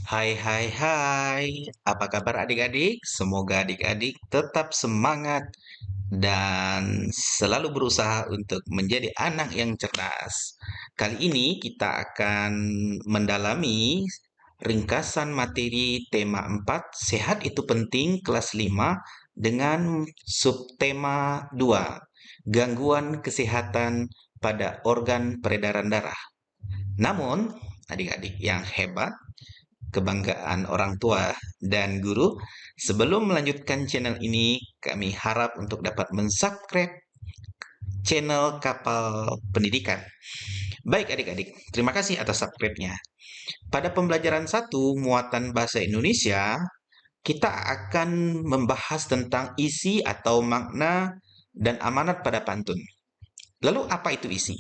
Hai hai hai, apa kabar adik-adik? Semoga adik-adik tetap semangat dan selalu berusaha untuk menjadi anak yang cerdas. Kali ini kita akan mendalami ringkasan materi tema 4, Sehat itu Penting, kelas 5, dengan subtema 2, Gangguan Kesehatan pada Organ Peredaran Darah. Namun, adik-adik yang hebat, kebanggaan orang tua dan guru. Sebelum melanjutkan channel ini, kami harap untuk dapat mensubscribe channel Kapal Pendidikan. Baik adik-adik, terima kasih atas subscribe-nya. Pada pembelajaran 1 muatan bahasa Indonesia, kita akan membahas tentang isi atau makna dan amanat pada pantun. Lalu apa itu isi?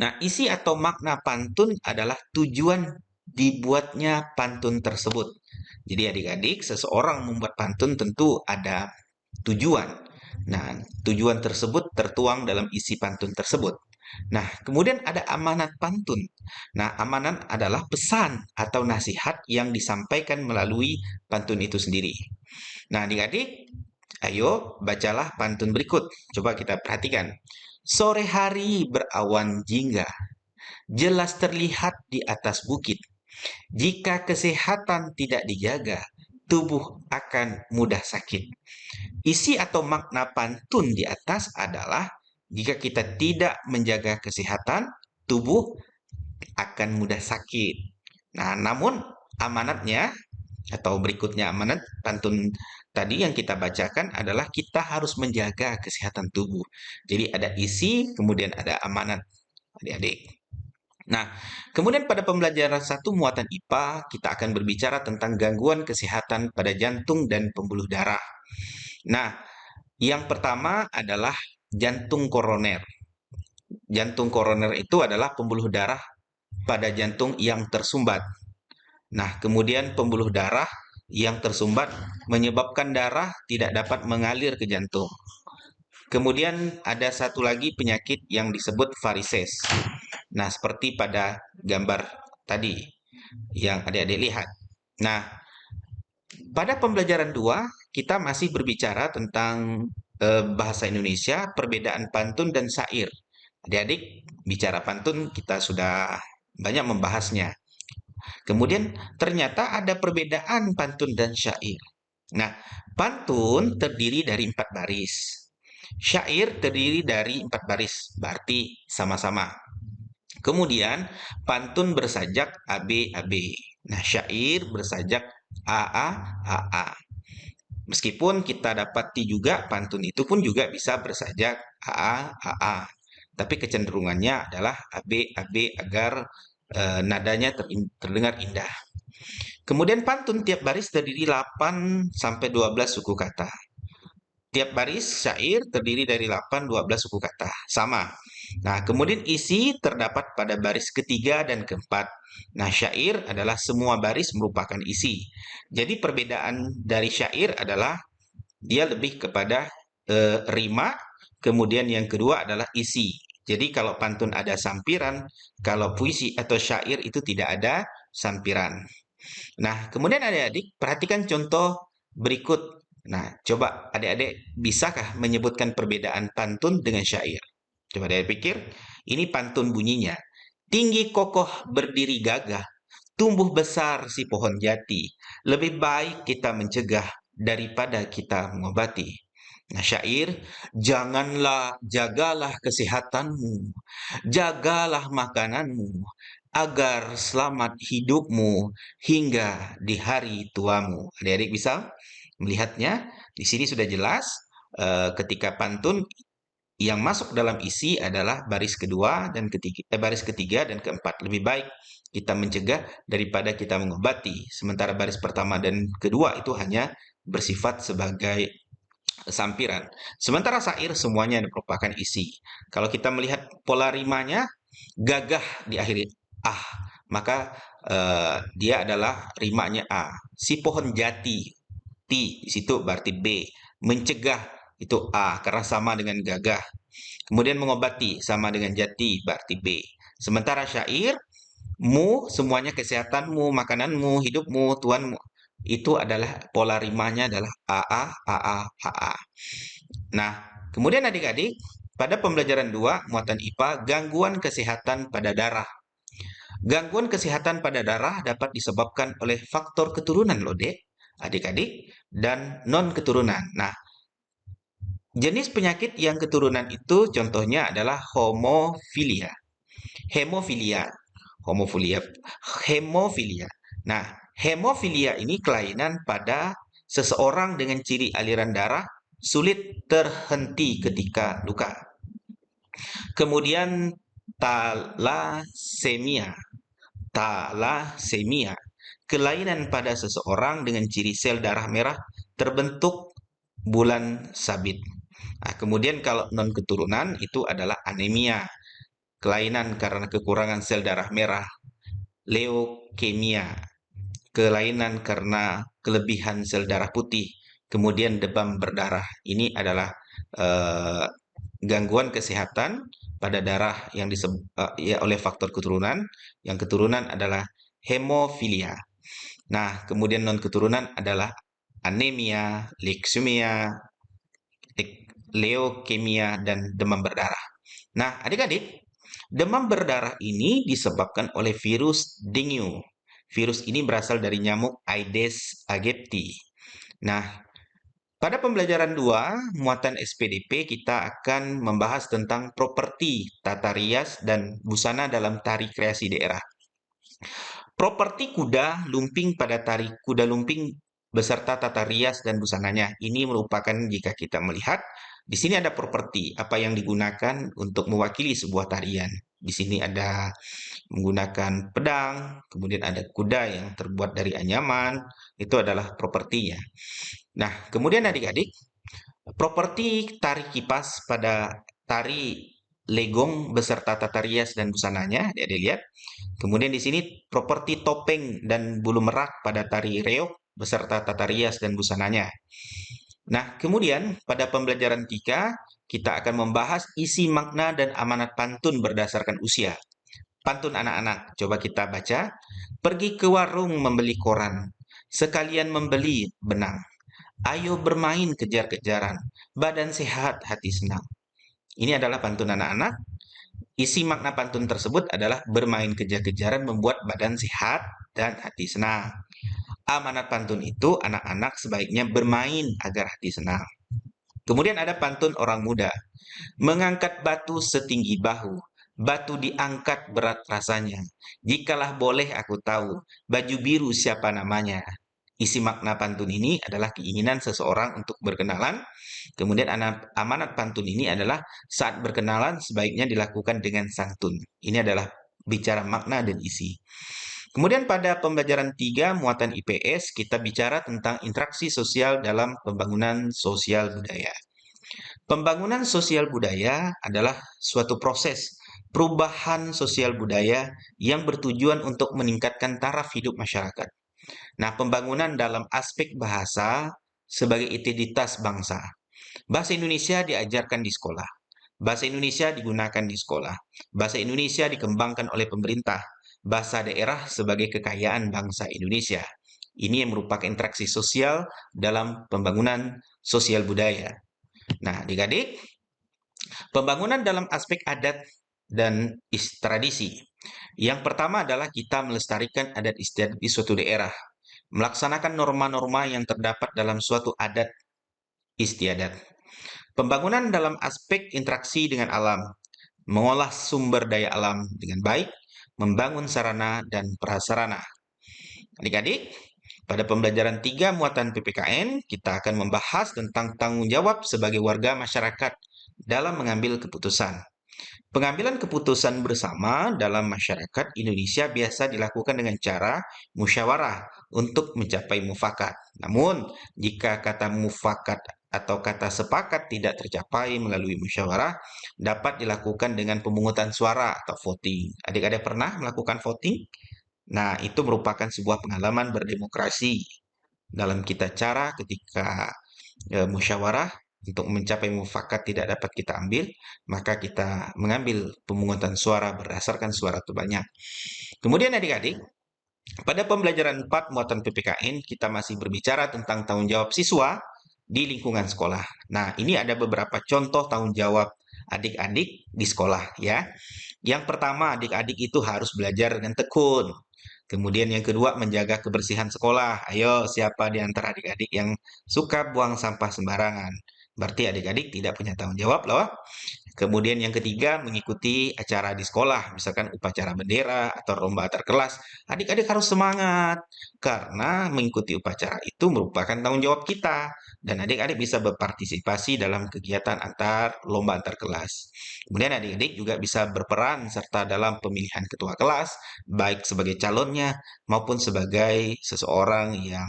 Nah, isi atau makna pantun adalah tujuan dibuatnya pantun tersebut. Jadi adik-adik, seseorang membuat pantun tentu ada tujuan. Nah, tujuan tersebut tertuang dalam isi pantun tersebut. Nah, kemudian ada amanat pantun. Nah, amanat adalah pesan atau nasihat yang disampaikan melalui pantun itu sendiri. Nah, adik-adik, ayo bacalah pantun berikut. Coba kita perhatikan. Sore hari berawan jingga, jelas terlihat di atas bukit. Jika kesehatan tidak dijaga, tubuh akan mudah sakit. Isi atau makna pantun di atas adalah jika kita tidak menjaga kesehatan, tubuh akan mudah sakit. Nah, namun amanatnya atau berikutnya amanat pantun tadi yang kita bacakan adalah kita harus menjaga kesehatan tubuh. Jadi ada isi, kemudian ada amanat adik-adik. Nah, kemudian pada pembelajaran satu muatan IPA, kita akan berbicara tentang gangguan kesehatan pada jantung dan pembuluh darah. Nah, yang pertama adalah jantung koroner. Jantung koroner itu adalah pembuluh darah pada jantung yang tersumbat. Nah, kemudian pembuluh darah yang tersumbat menyebabkan darah tidak dapat mengalir ke jantung. Kemudian ada satu lagi penyakit yang disebut varises. Nah, seperti pada gambar tadi yang adik-adik lihat. Nah, pada pembelajaran 2 kita masih berbicara tentang bahasa Indonesia, perbedaan pantun dan syair. Adik-adik, bicara pantun kita sudah banyak membahasnya. Kemudian ternyata ada perbedaan pantun dan syair. Nah, pantun terdiri dari 4 baris. Syair terdiri dari 4 baris, berarti sama-sama. Kemudian pantun bersajak AB. Nah, syair bersajak AA. Meskipun kita dapati juga pantun itu pun juga bisa bersajak AA. Tapi kecenderungannya adalah AB agar nadanya terdengar indah. Kemudian pantun tiap baris terdiri 8 sampai 12 suku kata. Tiap baris syair terdiri dari 8, 12 suku kata. Sama. Nah, kemudian isi terdapat pada baris ketiga dan keempat. Nah, syair adalah semua baris merupakan isi. Jadi perbedaan dari syair adalah dia lebih kepada rima, kemudian yang kedua adalah isi. Jadi kalau pantun ada sampiran, kalau puisi atau syair itu tidak ada sampiran. Nah, kemudian adik-adik perhatikan contoh berikut. Nah, coba adik-adik bisakah menyebutkan perbedaan pantun dengan syair? Coba adik pikir, ini pantun bunyinya. Tinggi kokoh berdiri gagah, tumbuh besar si pohon jati. Lebih baik kita mencegah daripada kita mengobati. Nah, syair, janganlah, jagalah kesehatanmu, jagalah makananmu, agar selamat hidupmu hingga di hari tuamu. Adik-adik bisa melihatnya, di sini sudah jelas ketika pantun yang masuk dalam isi adalah baris kedua dan baris ketiga dan keempat. Lebih baik kita mencegah daripada kita mengobati. Sementara baris pertama dan kedua itu hanya bersifat sebagai sampiran. Sementara syair semuanya merupakan isi. Kalau kita melihat pola rimanya, gagah diakhiri ah, maka dia adalah rimanya A. Si pohon jati, T di situ berarti B. Mencegah itu A karena sama dengan gagah. Kemudian mengobati sama dengan jati berarti B. Sementara syair Semuanya kesehatanmu, makananmu, hidupmu, tuanmu. Itu adalah pola rimanya adalah AA, AA, AA. Nah, kemudian adik-adik, pada pembelajaran 2 muatan IPA, gangguan kesehatan pada darah. Gangguan kesehatan pada darah dapat disebabkan oleh faktor keturunan loh, Dek, adik-adik, dan non-keturunan. Nah, jenis penyakit yang keturunan itu contohnya adalah homofilia. Hemofilia. Homofilia. Hemofilia. Nah, hemofilia ini kelainan pada seseorang dengan ciri aliran darah sulit terhenti ketika luka. Kemudian talasemia. Talasemia, kelainan pada seseorang dengan ciri sel darah merah terbentuk bulan sabit. Nah, kemudian kalau non keturunan itu adalah anemia, kelainan karena kekurangan sel darah merah, leukemia, kelainan karena kelebihan sel darah putih, kemudian demam berdarah. Ini adalah eh, gangguan kesehatan pada darah yang ya, oleh faktor keturunan. Yang keturunan adalah hemofilia. Nah, kemudian non keturunan adalah anemia, leukemia, leukemia, dan demam berdarah. Nah, adik-adik, demam berdarah ini disebabkan oleh virus dengue. Virus ini berasal dari nyamuk Aedes aegypti. Nah, pada pembelajaran 2 muatan SPDP, kita akan membahas tentang properti tata rias dan busana dalam tari kreasi daerah. Properti kuda lumping pada tari kuda lumping beserta tata rias dan busananya. Ini merupakan jika kita melihat di sini ada properti apa yang digunakan untuk mewakili sebuah tarian. Di sini ada menggunakan pedang, kemudian ada kuda yang terbuat dari anyaman, itu adalah propertinya. Nah, kemudian adik-adik, properti tari kipas pada tari legong beserta tata rias dan busananya, ya dilihat. Kemudian di sini properti topeng dan bulu merak pada tari reog beserta tata rias dan busananya. Nah, kemudian pada pembelajaran 3 kita akan membahas isi makna dan amanat pantun berdasarkan usia. Pantun anak-anak, coba kita baca. Pergi ke warung membeli koran, sekalian membeli benang. Ayo bermain kejar-kejaran, badan sehat, hati senang. Ini adalah pantun anak-anak. Isi makna pantun tersebut adalah bermain kejar-kejaran membuat badan sehat dan hati senang. Amanat pantun itu anak-anak sebaiknya bermain agar hati senang. Kemudian ada pantun orang muda. Mengangkat batu setinggi bahu, batu diangkat berat rasanya. Jikalah boleh aku tahu, baju biru siapa namanya. Isi makna pantun ini adalah keinginan seseorang untuk berkenalan. Kemudian amanat pantun ini adalah saat berkenalan sebaiknya dilakukan dengan santun. Ini adalah bicara makna dan isi. Kemudian pada pembelajaran 3 muatan IPS kita bicara tentang interaksi sosial dalam pembangunan sosial budaya. Pembangunan sosial budaya adalah suatu proses perubahan sosial budaya yang bertujuan untuk meningkatkan taraf hidup masyarakat. Nah, pembangunan dalam aspek bahasa sebagai identitas bangsa. Bahasa Indonesia diajarkan di sekolah. Bahasa Indonesia digunakan di sekolah. Bahasa Indonesia dikembangkan oleh pemerintah. Bahasa daerah sebagai kekayaan bangsa Indonesia. Ini yang merupakan interaksi sosial dalam pembangunan sosial budaya. Nah, adik-adik, pembangunan dalam aspek adat dan tradisi. Yang pertama adalah kita melestarikan adat istiadat di suatu daerah, melaksanakan norma-norma yang terdapat dalam suatu adat istiadat. Pembangunan dalam aspek interaksi dengan alam, mengolah sumber daya alam dengan baik, membangun sarana dan prasarana. Adik-adik, pada pembelajaran 3 muatan PPKN, kita akan membahas tentang tanggung jawab sebagai warga masyarakat dalam mengambil keputusan. Pengambilan keputusan bersama dalam masyarakat Indonesia biasa dilakukan dengan cara musyawarah untuk mencapai mufakat. Namun, jika kata mufakat atau kata sepakat tidak tercapai melalui musyawarah, dapat dilakukan dengan pemungutan suara atau voting. Adik-adik pernah melakukan voting? Nah, itu merupakan sebuah pengalaman berdemokrasi dalam kita cara ketika musyawarah untuk mencapai mufakat tidak dapat kita ambil, maka kita mengambil pemungutan suara berdasarkan suara terbanyak. Kemudian adik-adik, pada pembelajaran 4 muatan PPKN, kita masih berbicara tentang tanggung jawab siswa di lingkungan sekolah. Nah, ini ada beberapa contoh tanggung jawab adik-adik di sekolah ya. Yang pertama, adik-adik itu harus belajar dengan tekun. Kemudian yang kedua, menjaga kebersihan sekolah. Ayo, siapa di antara adik-adik yang suka buang sampah sembarangan? Berarti adik-adik tidak punya tanggung jawab loh. Kemudian yang ketiga, mengikuti acara di sekolah, misalkan upacara bendera atau lomba antar kelas. Adik-adik harus semangat, karena mengikuti upacara itu merupakan tanggung jawab kita. Dan adik-adik bisa berpartisipasi dalam kegiatan lomba antar kelas. Kemudian adik-adik juga bisa berperan serta dalam pemilihan ketua kelas, baik sebagai calonnya maupun sebagai seseorang yang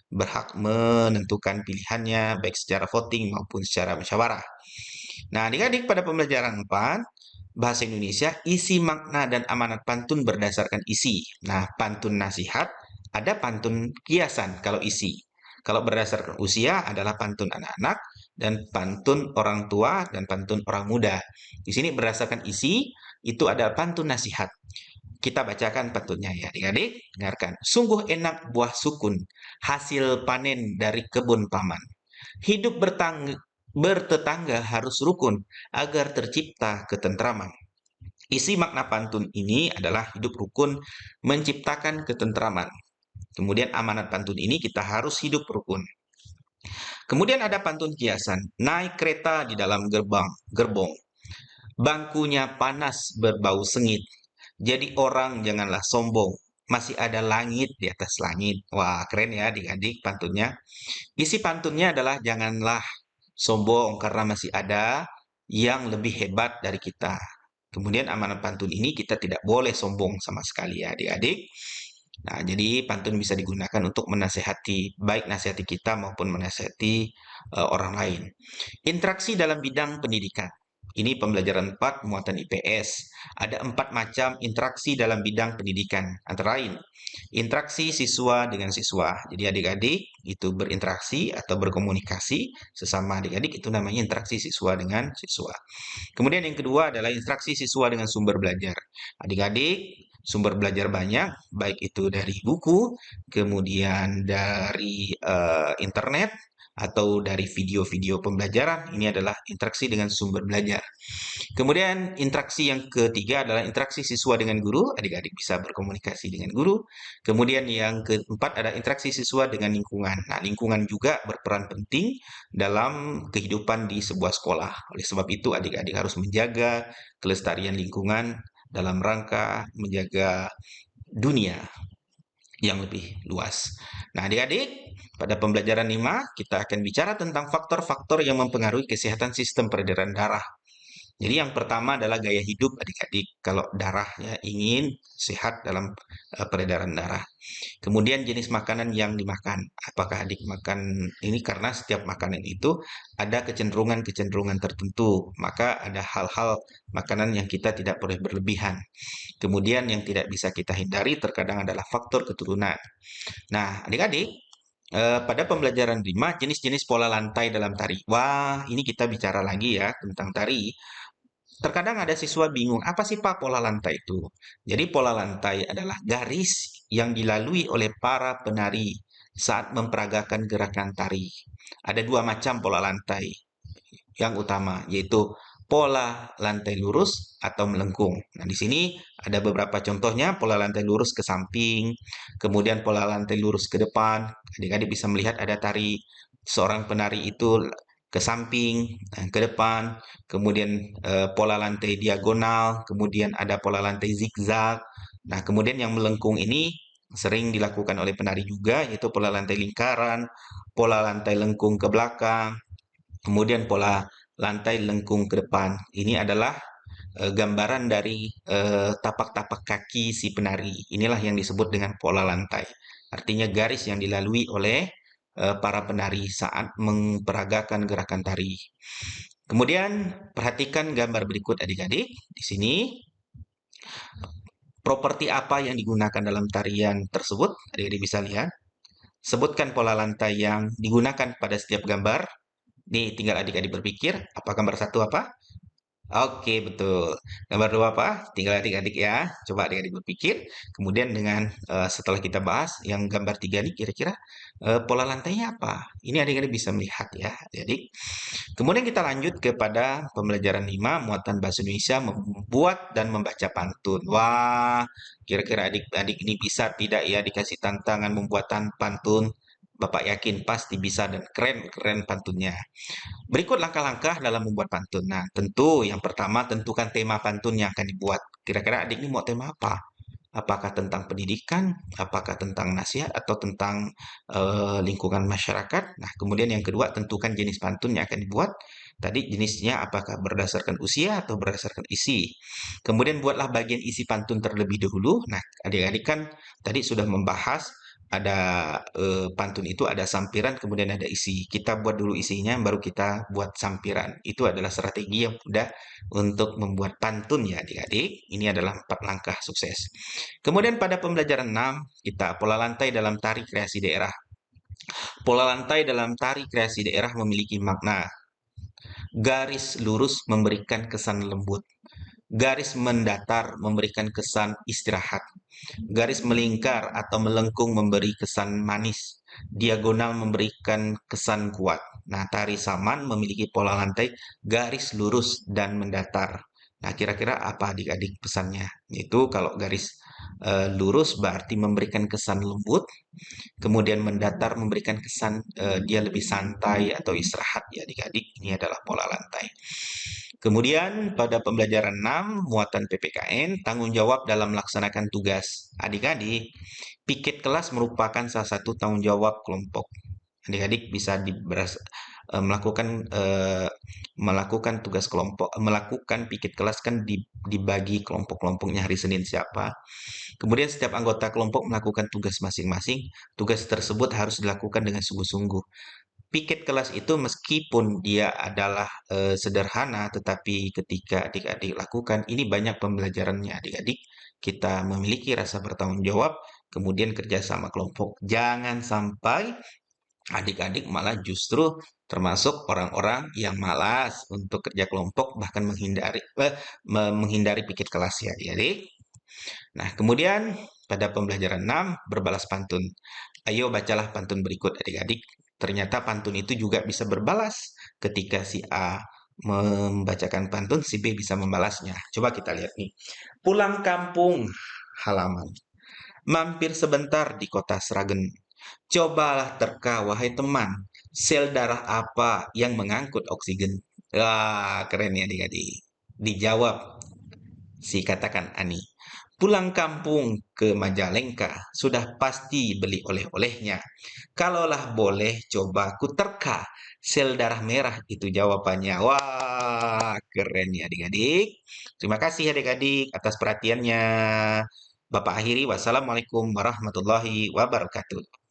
berhak menentukan pilihannya, baik secara voting maupun secara musyawarah. Nah, adik-adik pada pembelajaran 4, bahasa Indonesia, isi makna dan amanat pantun berdasarkan isi. Nah, pantun nasihat, ada pantun kiasan kalau isi. Kalau berdasarkan usia adalah pantun anak-anak, dan pantun orang tua, dan pantun orang muda. Di sini berdasarkan isi, itu ada pantun nasihat. Kita bacakan pantunnya ya adik-adik. Dengarkan. Sungguh enak buah sukun, hasil panen dari kebun paman. Hidup bertetangga harus rukun agar tercipta ketentraman. Isi makna pantun ini adalah hidup rukun menciptakan ketentraman. Kemudian amanat pantun ini kita harus hidup rukun. Kemudian ada pantun kiasan, naik kereta di dalam gerbong. Bangkunya panas berbau sengit. Jadi orang janganlah sombong. Masih ada langit di atas langit. Wah, keren ya adik-adik pantunnya. Isi pantunnya adalah janganlah sombong karena masih ada yang lebih hebat dari kita. Kemudian amanat pantun ini kita tidak boleh sombong sama sekali ya adik-adik. Nah, jadi pantun bisa digunakan untuk menasehati, baik nasihati kita maupun menasehati orang lain. Interaksi dalam bidang pendidikan. Ini pembelajaran 4 muatan IPS. Ada 4 macam interaksi dalam bidang pendidikan. Antara lain, interaksi siswa dengan siswa. Jadi adik-adik itu berinteraksi atau berkomunikasi sesama adik-adik itu namanya interaksi siswa dengan siswa. Kemudian yang kedua adalah interaksi siswa dengan sumber belajar. Adik-adik sumber belajar banyak, baik itu dari buku, kemudian dari internet, atau dari video-video pembelajaran. Ini adalah interaksi dengan sumber belajar. Kemudian interaksi yang ketiga adalah interaksi siswa dengan guru. Adik-adik bisa berkomunikasi dengan guru. Kemudian yang keempat ada interaksi siswa dengan lingkungan. Nah, lingkungan juga berperan penting dalam kehidupan di sebuah sekolah. Oleh sebab itu, adik-adik harus menjaga kelestarian lingkungan dalam rangka menjaga dunia yang lebih luas. Nah, adik-adik, pada pembelajaran 5, kita akan bicara tentang faktor-faktor yang mempengaruhi kesehatan sistem peredaran darah. Jadi yang pertama adalah gaya hidup adik-adik. Kalau darahnya ingin sehat dalam peredaran darah. Kemudian jenis makanan yang dimakan. Apakah adik makan ini karena setiap makanan itu ada kecenderungan-kecenderungan tertentu. Maka ada hal-hal makanan yang kita tidak boleh berlebihan. Kemudian yang tidak bisa kita hindari terkadang adalah faktor keturunan. Nah, adik-adik, pada pembelajaran 5, jenis-jenis pola lantai dalam tari. Wah, ini kita bicara lagi ya tentang tari. Terkadang ada siswa bingung, apa sih Pak pola lantai itu? Jadi pola lantai adalah garis yang dilalui oleh para penari saat memperagakan gerakan tari. Ada dua macam pola lantai yang utama, yaitu pola lantai lurus atau melengkung. Nah, di sini ada beberapa contohnya, pola lantai lurus ke samping, kemudian pola lantai lurus ke depan. Adik-adik bisa melihat ada tari seorang penari itu ke samping, ke depan, kemudian pola lantai diagonal, kemudian ada pola lantai zigzag. Nah, kemudian yang melengkung ini sering dilakukan oleh penari juga, yaitu pola lantai lingkaran, pola lantai lengkung ke belakang, kemudian pola lantai lengkung ke depan. Ini adalah gambaran dari tapak-tapak kaki si penari. Inilah yang disebut dengan pola lantai. Artinya garis yang dilalui oleh para penari saat memperagakan gerakan tari. Kemudian perhatikan gambar berikut adik-adik. Di sini properti apa yang digunakan dalam tarian tersebut? Adik-adik bisa lihat. Sebutkan pola lantai yang digunakan pada setiap gambar. Nih, tinggal adik-adik berpikir, apa gambar satu apa? Oke, betul. Gambar dua apa? Tinggal adik-adik ya. Coba adik-adik berpikir. Kemudian dengan setelah kita bahas yang gambar tiga nih, kira-kira pola lantainya apa? Ini adik-adik bisa melihat ya. Jadi, kemudian kita lanjut kepada pembelajaran 5 muatan bahasa Indonesia membuat dan membaca pantun. Wah, kira-kira adik-adik ini bisa tidak ya dikasih tantangan membuatan pantun? Bapak yakin pasti bisa dan keren-keren pantunnya. Berikut langkah-langkah dalam membuat pantun. Nah, tentu yang pertama tentukan tema pantun yang akan dibuat. Kira-kira adik ini mau tema apa? Apakah tentang pendidikan, apakah tentang nasihat, atau tentang lingkungan masyarakat? Nah, kemudian yang kedua tentukan jenis pantun yang akan dibuat. Tadi jenisnya apakah berdasarkan usia atau berdasarkan isi. Kemudian buatlah bagian isi pantun terlebih dahulu. Nah, adik-adik kan tadi sudah membahas ada pantun itu ada sampiran kemudian ada isi. Kita buat dulu isinya baru kita buat sampiran. Itu adalah strategi yang mudah untuk membuat pantun ya adik-adik. Ini adalah 4 langkah sukses. Kemudian pada pembelajaran 6 kita pola lantai dalam tari kreasi daerah. Pola lantai dalam tari kreasi daerah memiliki makna. Garis lurus memberikan kesan lembut. Garis mendatar memberikan kesan istirahat. Garis melingkar atau melengkung memberi kesan manis. Diagonal memberikan kesan kuat. Nah, tari saman memiliki pola lantai garis lurus dan mendatar. Nah, kira-kira apa adik-adik pesannya? Itu kalau garis lurus berarti memberikan kesan lembut, kemudian mendatar memberikan kesan dia lebih santai atau istirahat ya adik-adik. Ini adalah pola lantai. Kemudian pada pembelajaran 6 muatan PPKN, tanggung jawab dalam melaksanakan tugas. Adik-adik, piket kelas merupakan salah satu tanggung jawab kelompok. Adik-adik bisa melakukan melakukan tugas kelompok, melakukan piket kelas kan dibagi kelompok-kelompoknya hari Senin siapa. Kemudian setiap anggota kelompok melakukan tugas masing-masing. Tugas tersebut harus dilakukan dengan sungguh-sungguh. Piket kelas itu meskipun dia adalah sederhana, tetapi ketika adik-adik lakukan, ini banyak pembelajarannya adik-adik. Kita memiliki rasa bertanggung jawab, kemudian kerjasama kelompok. Jangan sampai adik-adik malah justru termasuk orang-orang yang malas untuk kerja kelompok, bahkan menghindari piket kelas ya adik-adik. Nah, kemudian pada pembelajaran 6, berbalas pantun. Ayo bacalah pantun berikut adik-adik. Ternyata pantun itu juga bisa berbalas. Ketika si A membacakan pantun, si B bisa membalasnya. Coba kita lihat nih. Pulang kampung halaman. Mampir sebentar di kota Sragen. Cobalah terka, wahai teman. Sel darah apa yang mengangkut oksigen? Wah, keren ya adik-adik. Dijawab si katakan Ani. Pulang kampung ke Majalengka, sudah pasti beli oleh-olehnya. Kalaulah boleh, coba ku terka. Sel darah merah itu jawabannya. Wah, keren ya adik-adik. Terima kasih adik-adik atas perhatiannya. Bapak akhiri, wassalamualaikum warahmatullahi wabarakatuh.